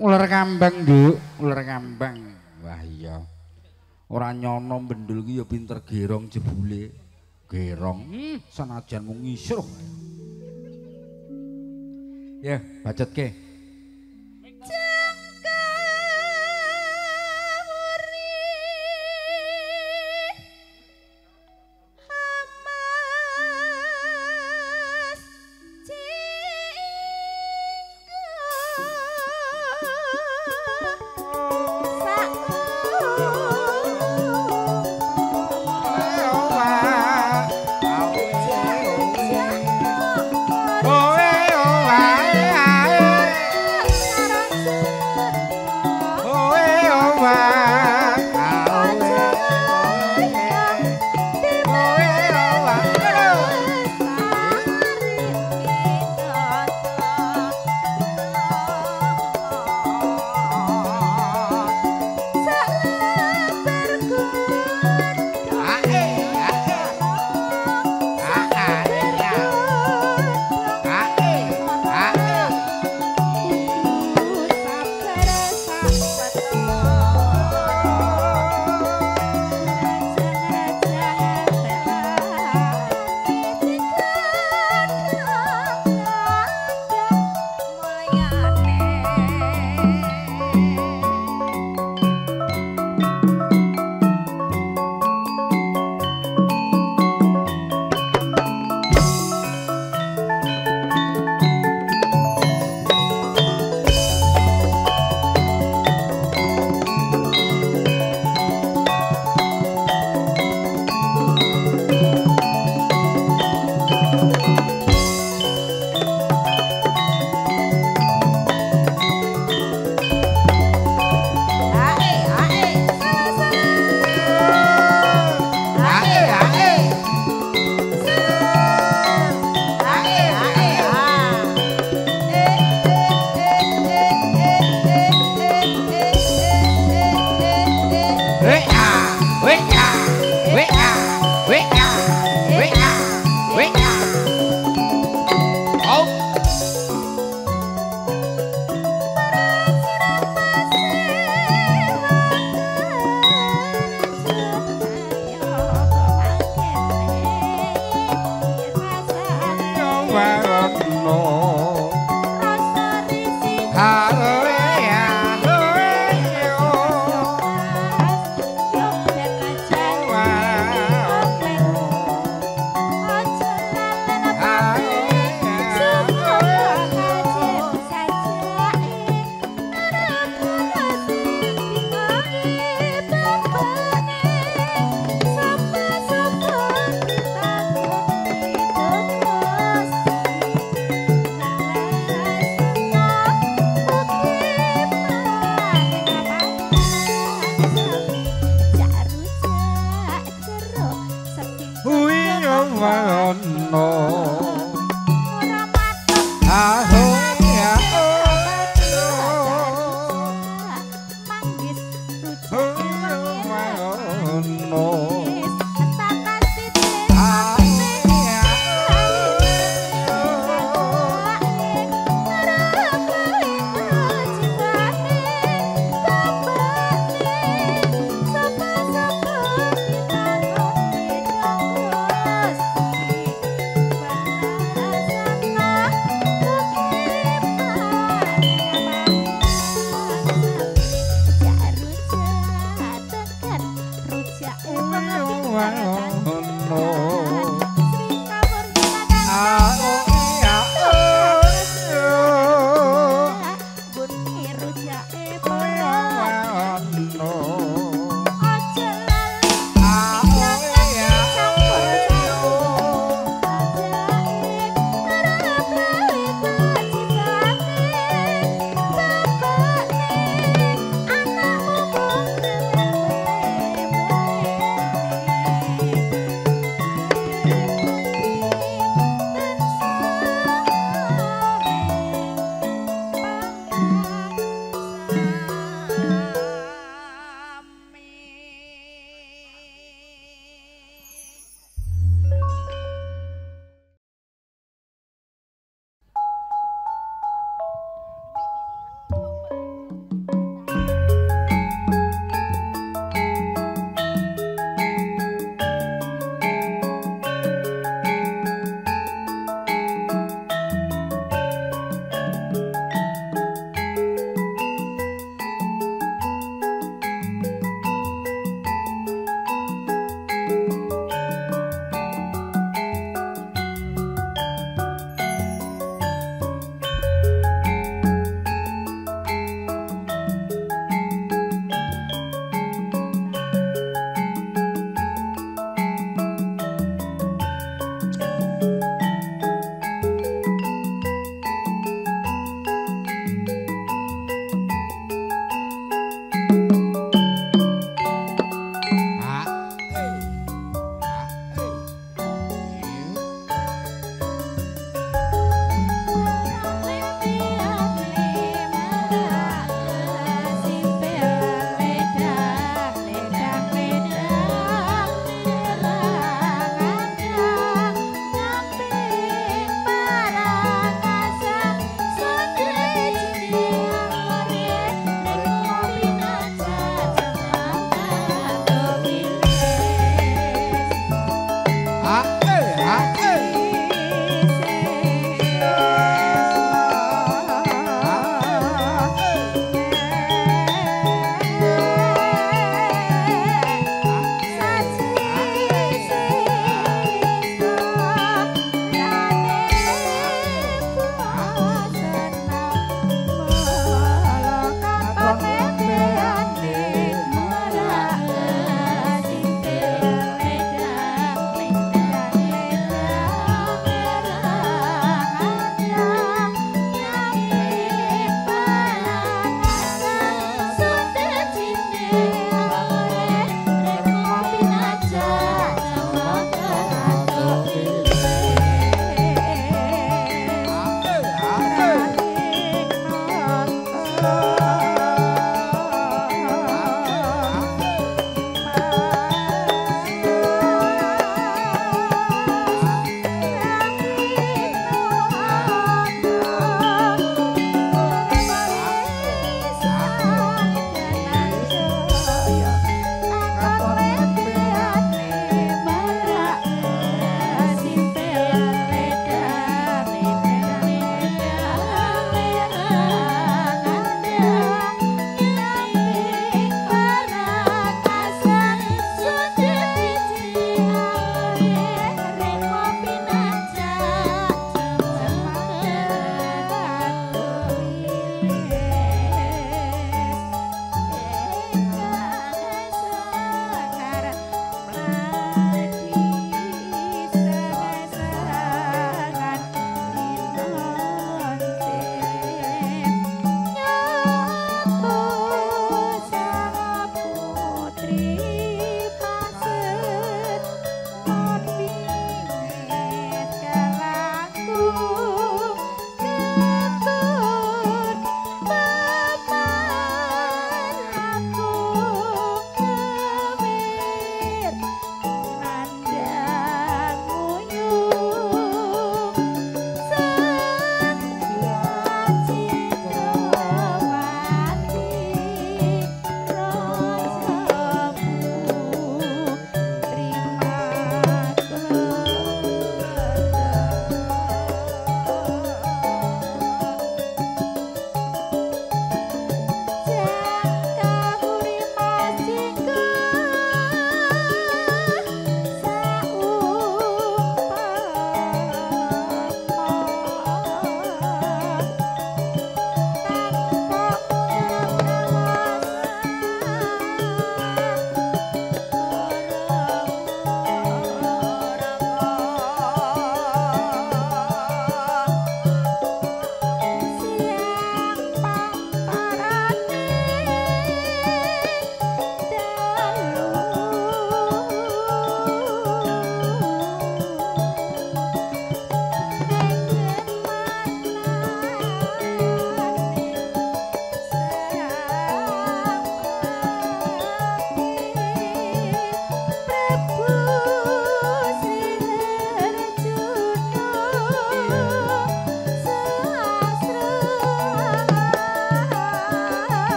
Ular kambang, Nduk. Ular kambang. Wah iya. Ora nyono bendul ki ya pinter gerong jebule. Gerong. Sanajan mung ngisruh. Ya, bacotke.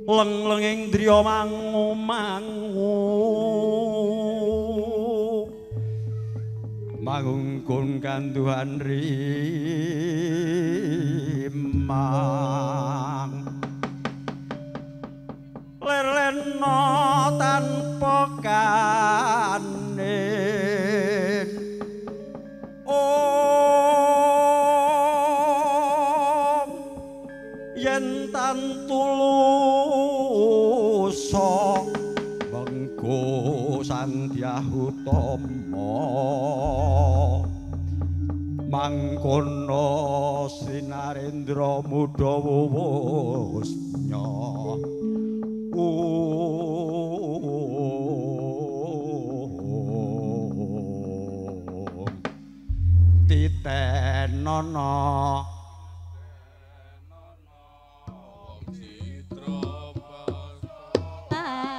leng-lenging driya mangu-mangu mangungkun kanduhan rimang lerlena tanpa kanin yen tantulusa mengko sandyahutama mangkono sinarendra mudawusnya titenana para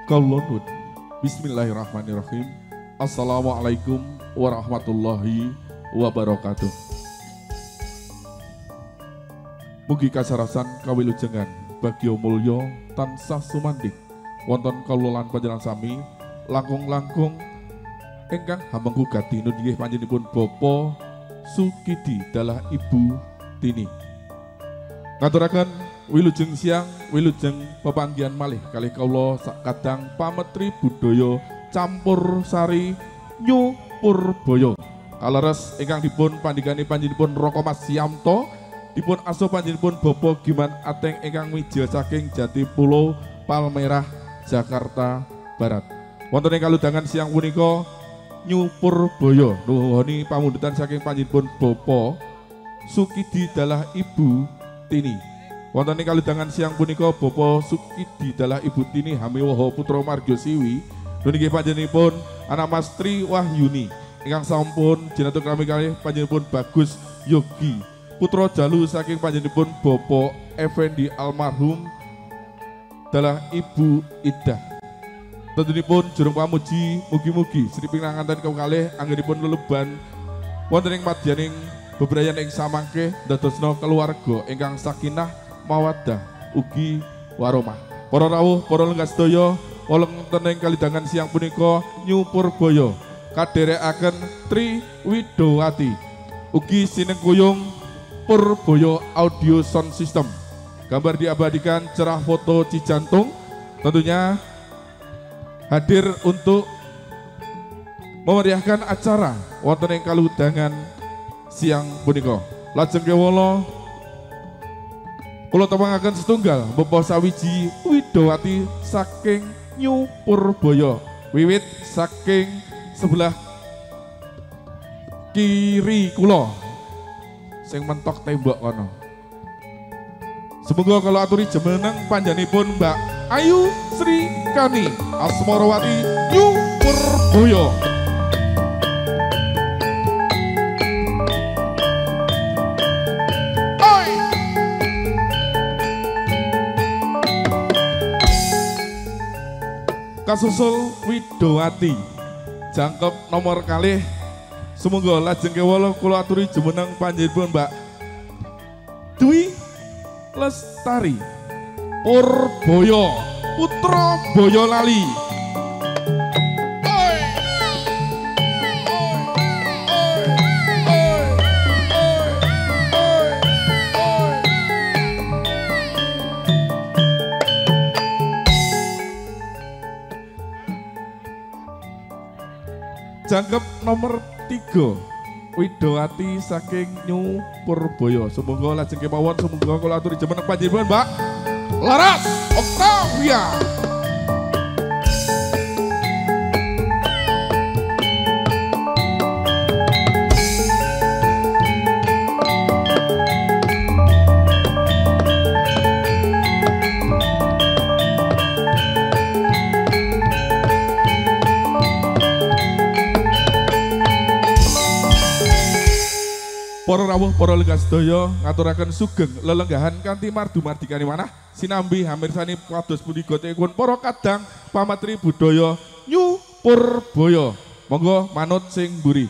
Kawula Bismillahirrahmanirrahim. Assalamualaikum warahmatullahi wabarakatuh. Mugi kasarasan kawilujengan bagya mulya tansah sumandhing wonten kawula lan panjenengan sami langkung-langkung ingkang hamengku gati nunggih panjenenganipun Bapa Sukidi dalah Ibu Tini. Ngaturaken wilujeng siang, wilujeng pepanggihan malih kalih kawula sakadang pametri budaya campur sari New Purbaya. Kaleres ingkang dipun pandhigani panjenenganipun Raka Mas Yamto, dipun asuh panjenenganipun Bapak Giman Ateng ingkang mijil saking Jatipulo Palmerah Jakarta Barat. Wonten ing kaludangan siang punika New Purbaya nuhuni pamundhutan saking panjenenganipun Bapak Sukidi dalah Ibu Tini. Wonten ing kaludangan siang punika Bapak Sukidi dalah Ibu Tini hamiwaha putra marga Siwi nunggih panjenenganipun anak Mas Tri Wahyuni ingkang sampun jinatun kami kalih panjenenganipun Bagus Yogi putra jalu saking panjenenganipun Bapak Effendi almarhum dalah Ibu Idah. Tentunipun jurung pamuji mugi-mugi Sri pinanganten kekalih anggenipun leleban wonten ing madyaning bebrayan ing samangke dadosna keluarga ingkang sakinah mawaddah ugi warahmah. Para rawuh, para lenggah sedaya, wonten ing kalidangan siang punika New Purbaya kadherekaken Tri Widowati ugi sinengkuyung Purbaya Audio Sound System. Gambar diabadikan, cerah foto Cijantung tentunya hadir untuk memeriahkan acara wonten ing kaludangan siang punika. Lajeng kawula kula tepangaken setunggal Bapak sawiji Widowati saking New Purbaya wiwit saking sebelah kiri kula sing mentok tembok kono. Semoga kalau aturi jemeneng panjenenganipun Mbak Ayu Sri Kani Asmarawati New Purbaya. Kasusul Widowati jangkep nomor kalih. Semoga lajeng kawula kula aturi jumeneng panjenenganipun Mbak Dwi Lestari Purbaya putra Boyolali. Jangkep nomor 3 Widowati saking New Purbaya. Semoga lajeng kemawon, semoga kula aturi jumeneng panjenengan Mbak Laras Octavia. Para rawuh, para lenggah sedaya ngaturaken sugeng lelenggahan kanthi mardu-mardikani manah sinambi hamirsani pados pundi gotekipun para kadang pamatri budaya New Purbaya. Monggo manut sing mburi.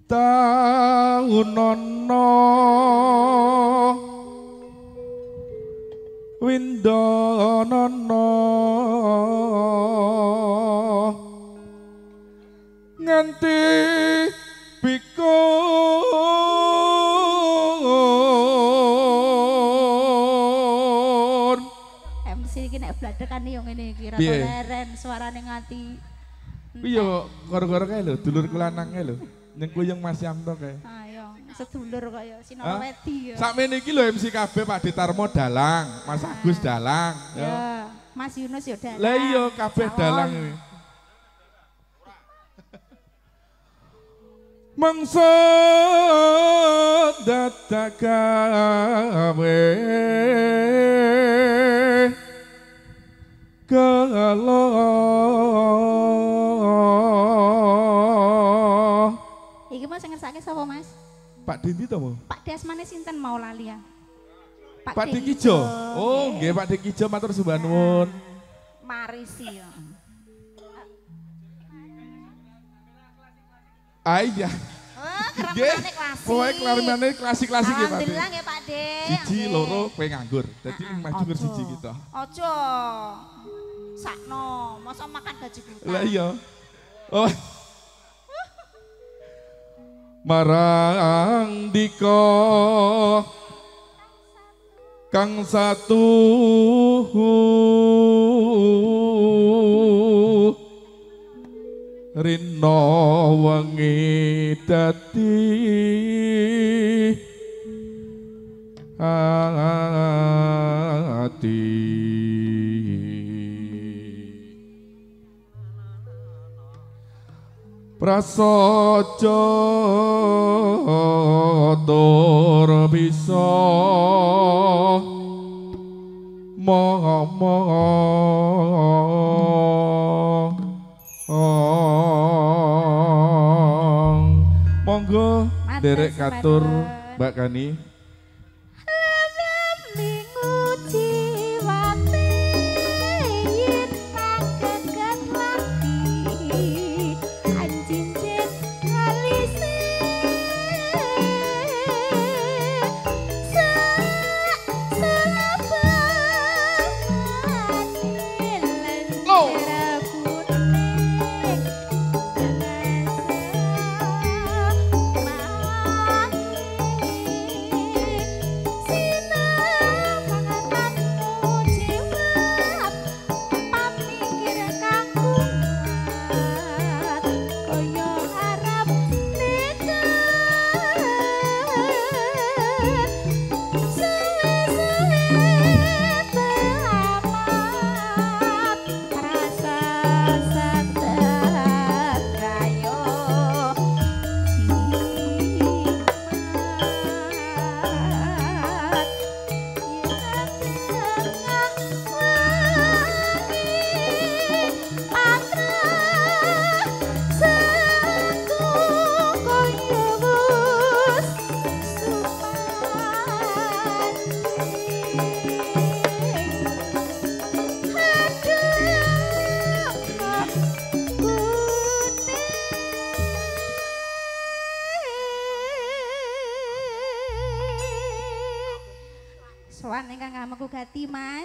Taunono Windonono nganti pikun MC iki nek bladekane yo ngene iki ra leren suarane ngati. Iya gara-gara kae lho dulur lanang kae lho ning kuyung Mas Yanto kae. Ayo sedulur kaya Sinara Wedi ya. Sakmene iki lho MC KB Pak Ditarmo dalang, Mas Agus dalang ya. Mas Yunus ya dalang. Lah iya kabeh dalang iki. Mangsa datakawe kalo iki Mas sing ngersake sapa Mas? Pak Dindi to, Pak Dasmane sinten mau lali ya? Pak Dikijo. Oh, nggih Pak Dikijo matur sembah nuwun. Marisi ya. Iya. Oh, keramane klasik. Kowe keramane klasik-klasik ya Pak. Alhamdulillah nggih Pak De. Siji loro kowe nganggur. Dadi maju ke siji kita. Aja. Sakno, masa makan gaji buta. Lah iya. Oh. Marang dika kang satu rino wengi dadi ati prasaja tur bisa monggo derek katur Mbak Kani.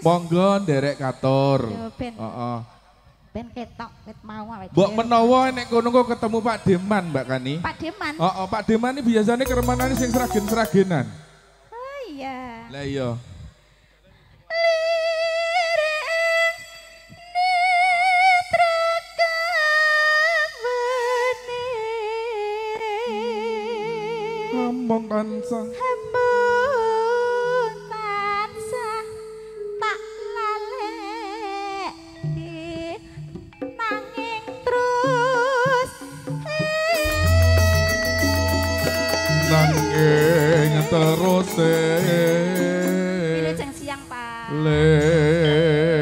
Monggo nderek katur. Heeh. Ben ketok ket mau awake. Mbok menawa nek kono kok ketemu Pak Deman, Mbak Kani. Pak Deman? Heeh, Pak Deman iki biasane keremanane sing seragen-seragenan. Oh iya. Lah iya. Ngomong tansah. Nanging terus ini jeng siang Pak leng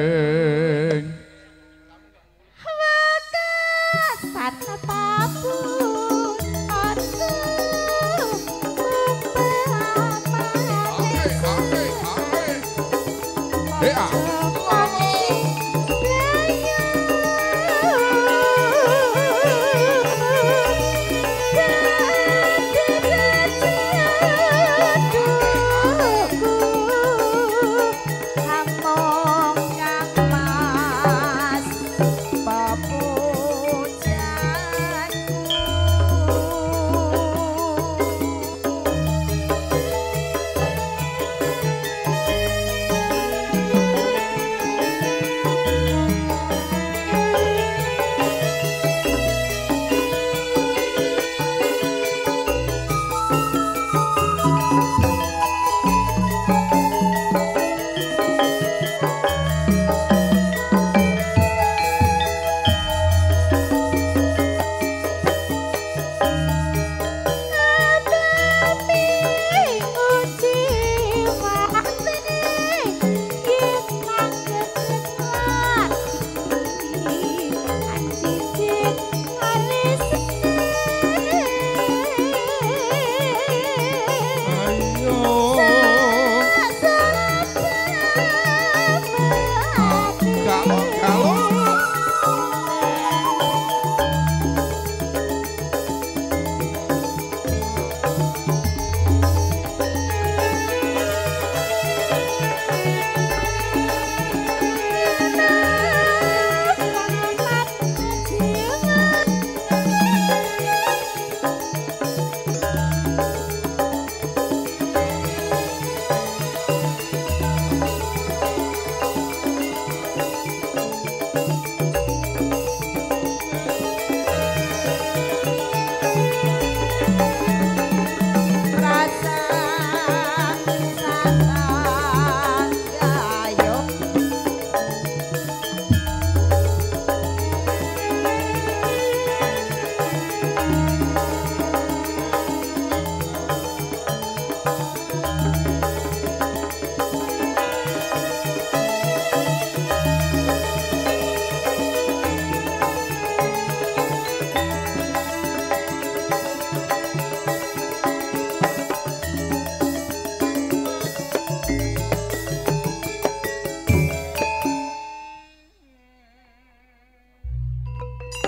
wakasan apapun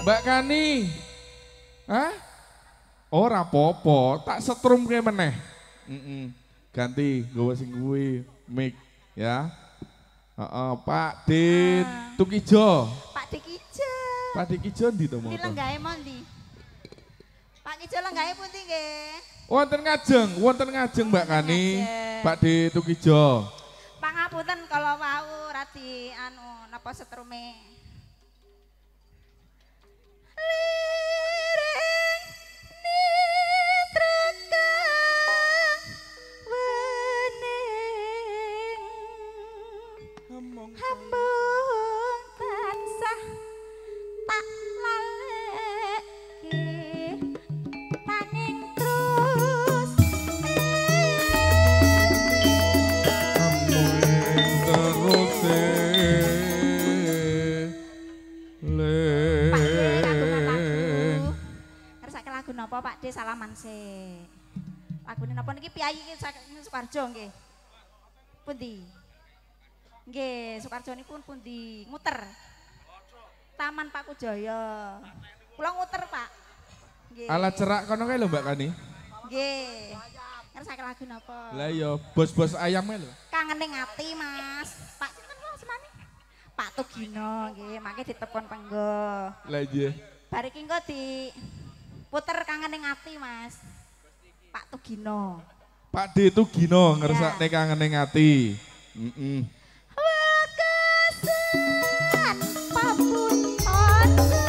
Mbak Kani. Hah? Ora popo, tak setrum kayak meneh. Ganti, gue sing kuwi mic ya. Pak D Tukijo. Pak Dikijo. Pak Dikijo ndi to Ini moto? lenggahe mondi. Pak Kijo lenggahe pundi nggih? Wonten ngajeng Mbak Kani. ngajeng. Pak D Tukijo. Pangapunten kalau wau radi napa setrume. Liring nitrakang wening hambung tansah tak laleki tanging terus napa Pak D salaman sik. Lagune napa niki piyayi iki saking Sukarjo nggih. Pundi? Nggih, Sukarjo niku pundi? Muter. Taman Pak Kujaya. Kula nguter, Pak. Nggih. Ala cerak kono kae lho Mbak Kani. Nggih. Ngersake lagu napa? Lah iya, bos-bos ayamnya lho. Kangening ati, Mas. Pak sinten kula semane? Pak Tugino nggih, mangke ditepon penggo. Lah iya. Bar iki engko di puter kangening ati, Mas. Pak Tugino. Pak D Tugino ngersakne kangening ati. Wekasan papunten papane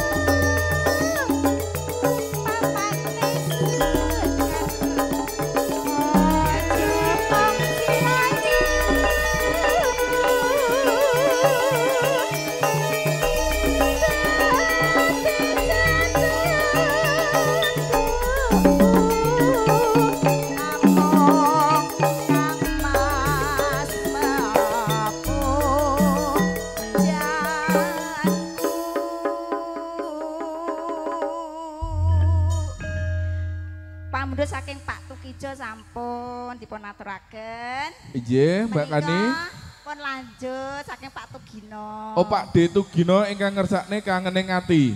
Pamundhut saking Pak Tukijo sampun dipun aturaken. Iya, Mbak Kani. Menika pun lanjut saking Pak Tugino. Oh, Pak D Tugino ingkang ngersakne kangening ati.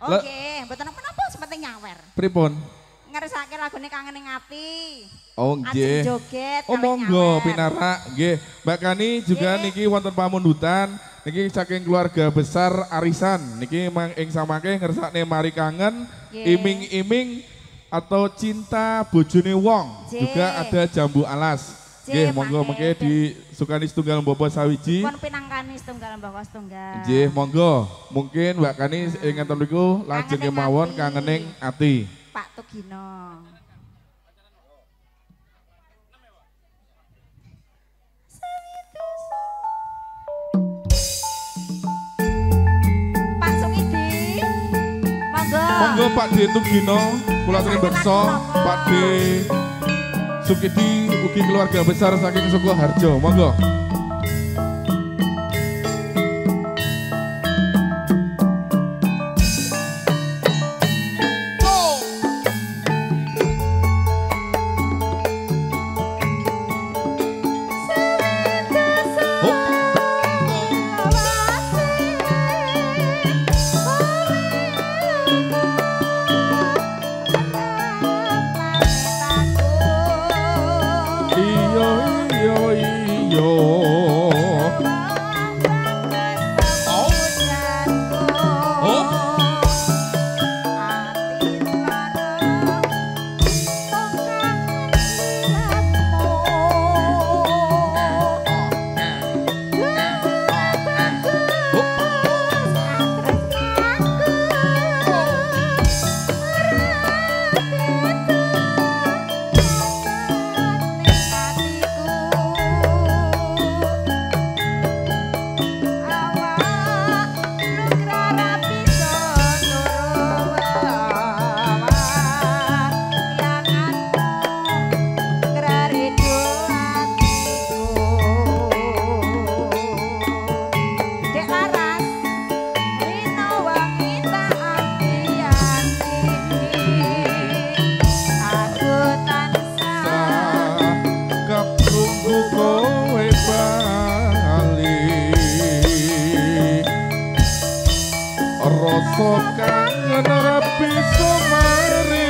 Oke, mboten napa-napa sepenting nyawer. Pripun? Ngersake lagune kangening ati. Oh, nggih. Ajeng joget. Oh, kalih monggo nyawer. pinarak. Nggih, Mbak Kani juga Nggih. niki wonten pamundutan niki saking keluarga besar arisan. Niki ing samake ngersakne mari kangen, Nggih. iming-iming atau cinta bojone wong. Nggih. Juga ada jambu alas. Nggih, monggo mengke disukani setunggal Mbapa sawiji. Pun pinangkani setunggal mbaka setunggal. Nggih, monggo. Mungkin Mbak Kani ingkang mriku lajeng Kangening kemawon ati. kangening ati. Pak Tugino. Pak Sukidi. Monggo. Monggo Pak D Tugino, kula aturi beksa Pak D Sukidi ugi keluarga besar saking Sukoharjo. Monggo. Iyo iyo iyo rasa kangen ora bisa mari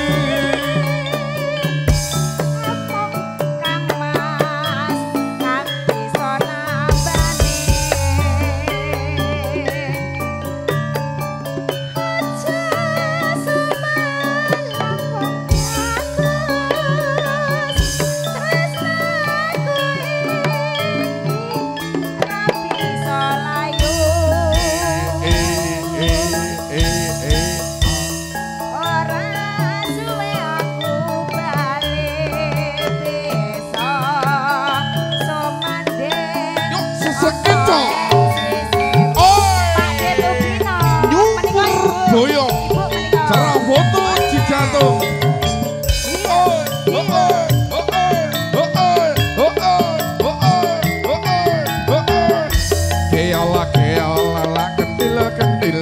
boyo cara foto jantung keala kentil kentil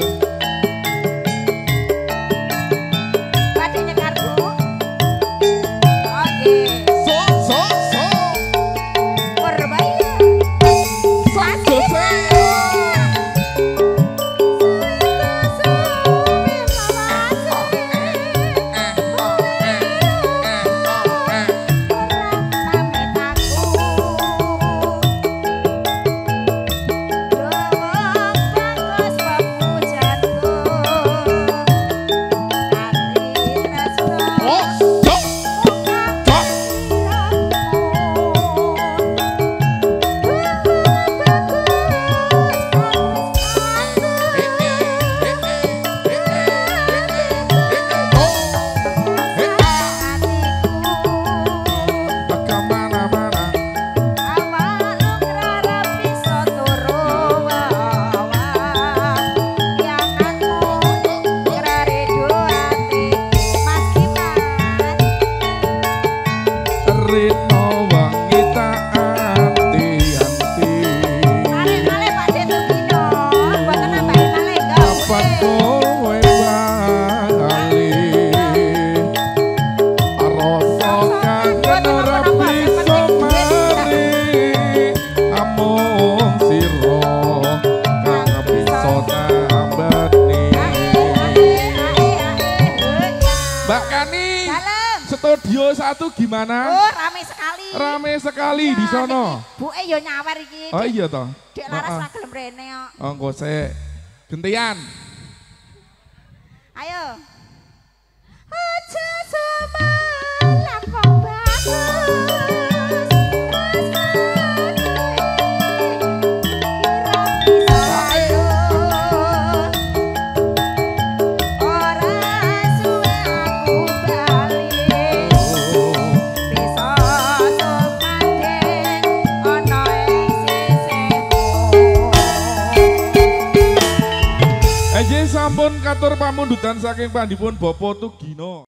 badhe nyekar Bu oke so Purbaya satu saya Studio 1 gimana? Oh, rame sekali. Rame sekali ya, di sono. Buke yo nyawer iki. Oh iya toh. Dek laras ra gelem rene kok. Oh, engko sik gentian. Ayo. Aja semalam kok bagus. Sampun katur pamundutan saking pandipun Bapak Tugino.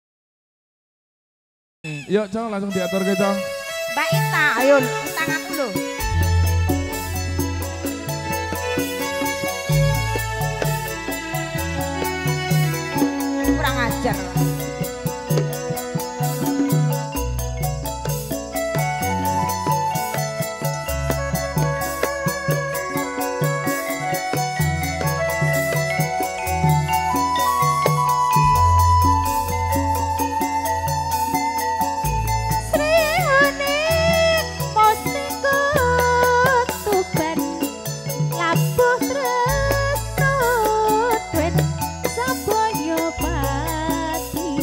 Yuk, Cong, langsung diatur ke, Cong. Mbak Ita, ayo, tangan dulu. Kurang ajar. Pati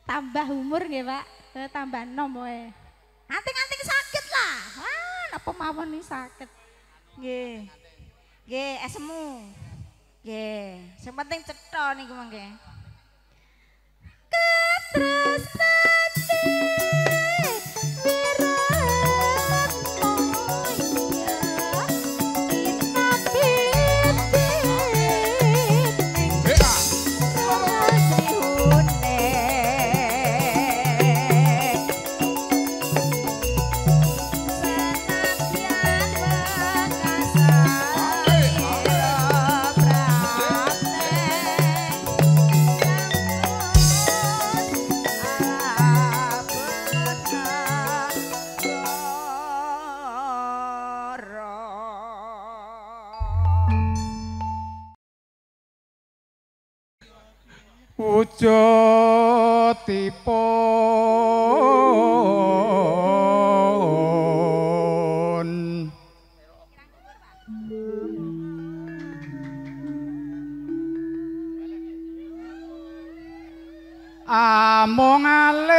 Tambah umur nggih, Pak. Tambah nom wae. Anting-anting sakit lah. Wah, napa mawon iki sakit. Nggih. Nggih, esmu. Nggih, sing penting cetha niku mangke. Ketresnane wujudipun amung alit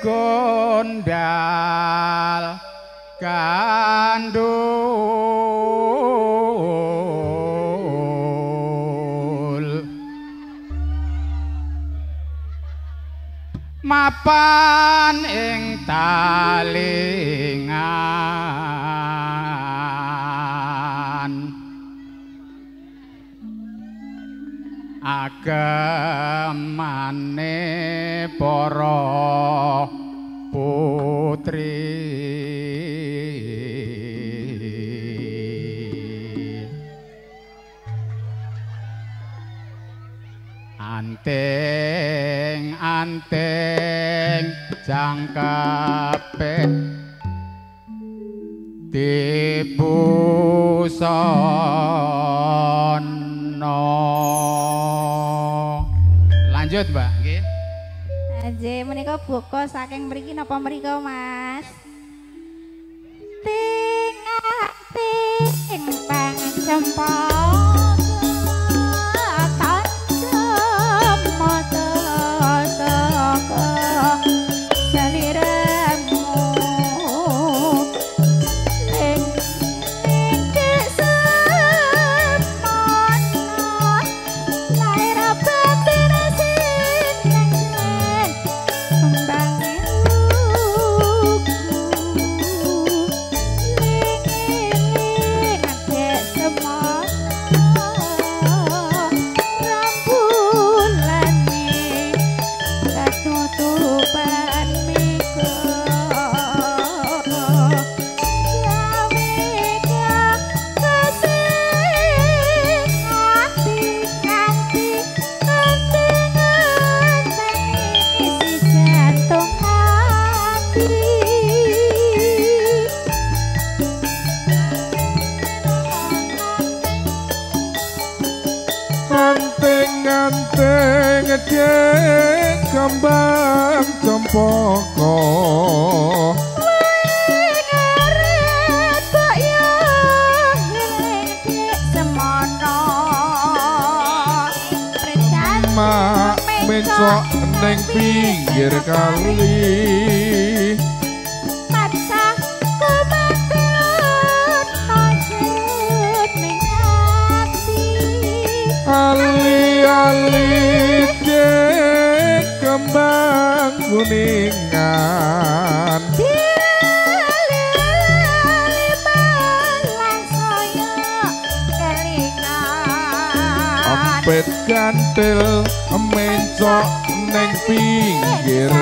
gondal kandul mapan ing talingan agemane para putri anting jangkepe dibusono. Lanjut, Mbak, nggih. Nggih, menika buka saking mriki napa mrika, Mas? Ting pang cempaka tandem mata saka saliramu ning kesemana lair batin sineng kembang kembang cempaka mak mencok neng pinggir kali ali-ali kembang kuningan ampet gantil mencok neng pinggir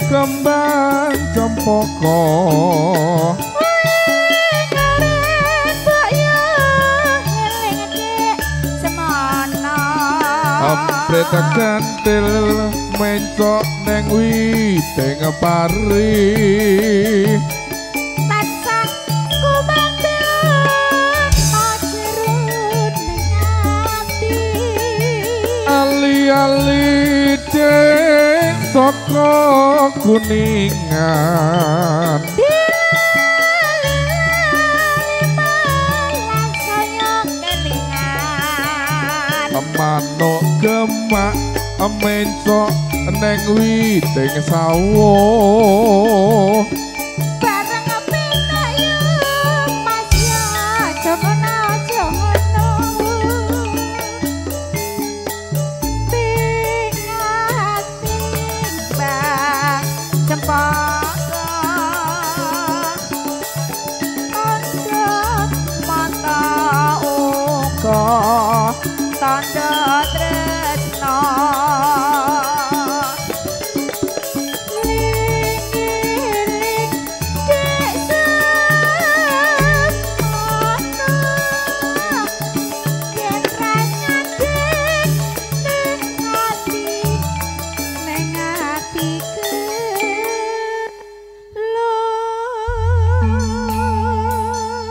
kembang cempaka ampret gantil mencok neng wite ngepari ali-ali desa saka kuningan manuk gemak mencok neng witing sawuh bareng pinayung Mas ya jogono jogono pingating bang cempaka ondok mata uga tanda tresno ling-ling dek semono yen rasane ning atiku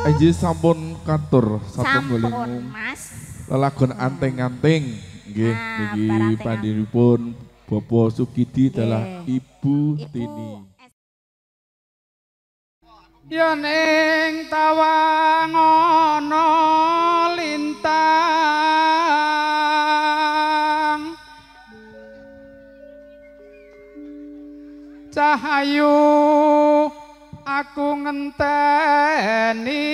Aji sampun katur sampun satunggaling Mas lelagon anting-anting nggih Nah, niki baranting pandhinipun Bapak Sukidi adalah Nggih. Ibu Ibu Tini. Yen ing tawang ana lintang cahayu aku ngenteni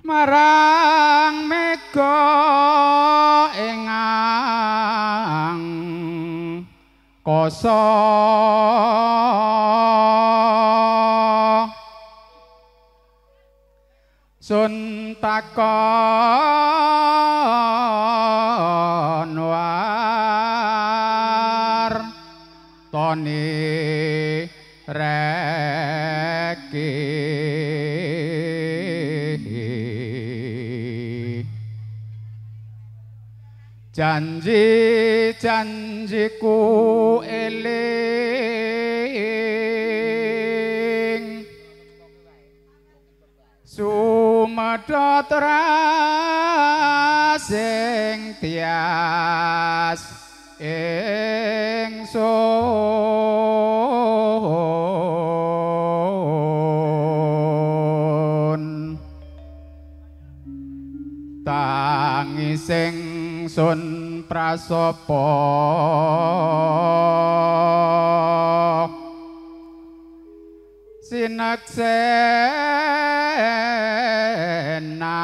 marang mega engang koso sun takon war toni reki janji-janjiku eling sumedhot rasing tias ingsun tangising sun prasopo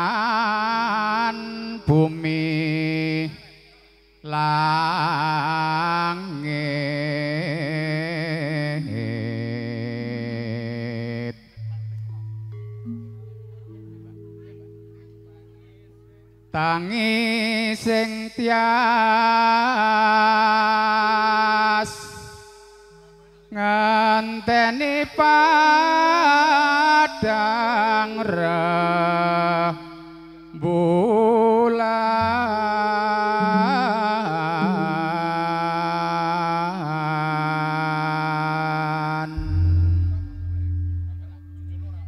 sineksenan bumi langit tangi sing tias ngenteni padang rembulan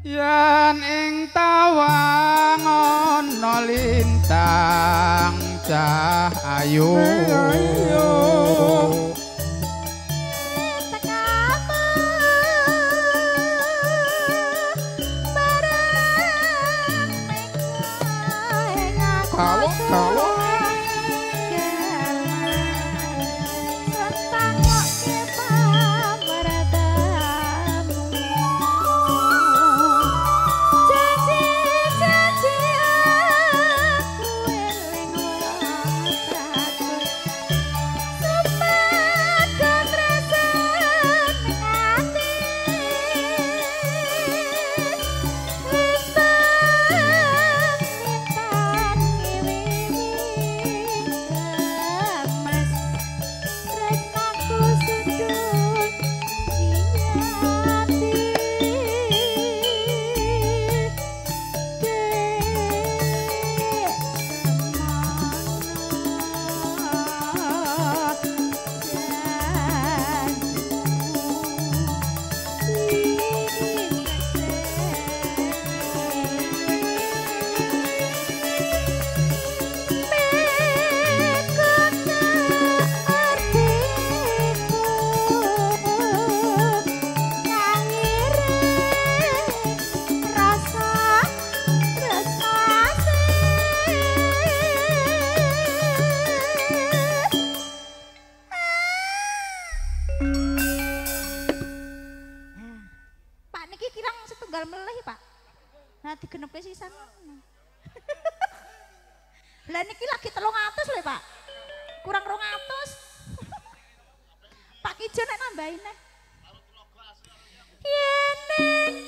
yen ing tawang ana lintang cahayu Kalau tunggal melih, Pak. Nah digenepke sisan. Lah niki lagi 300 lho, Pak. Kurang 200. Pak Kijo nek nambahin nek. Yen ning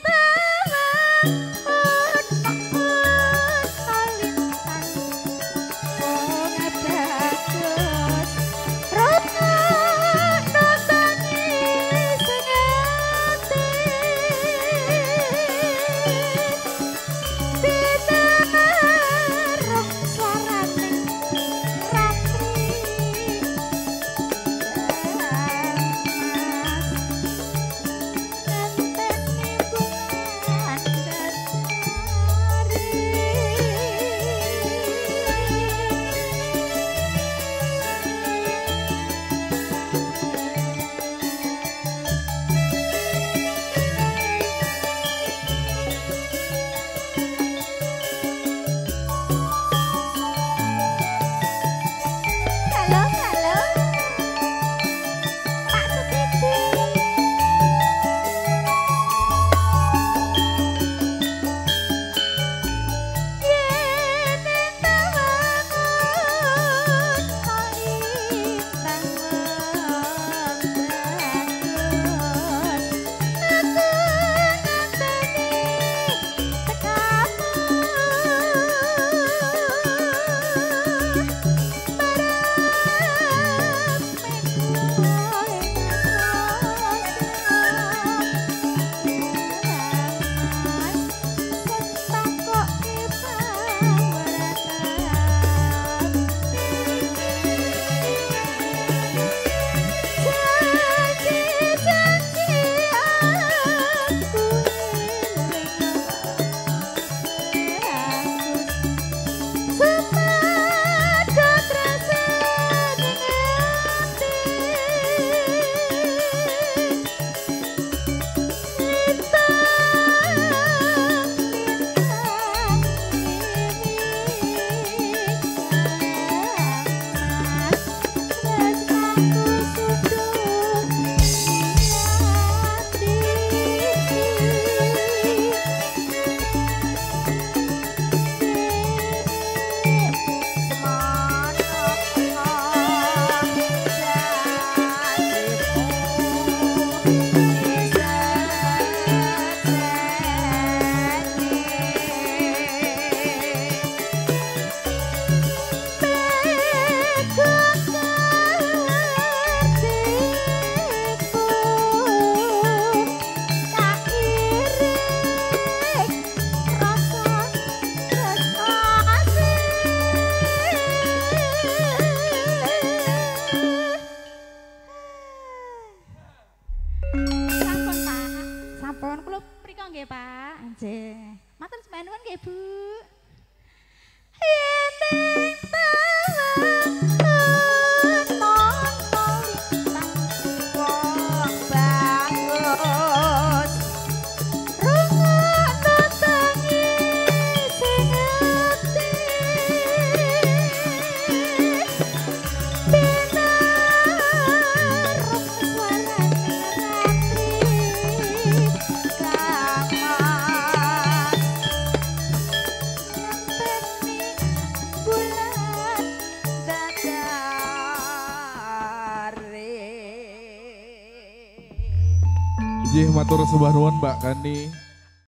Nggih matur sembah nuwun Mbak Kani.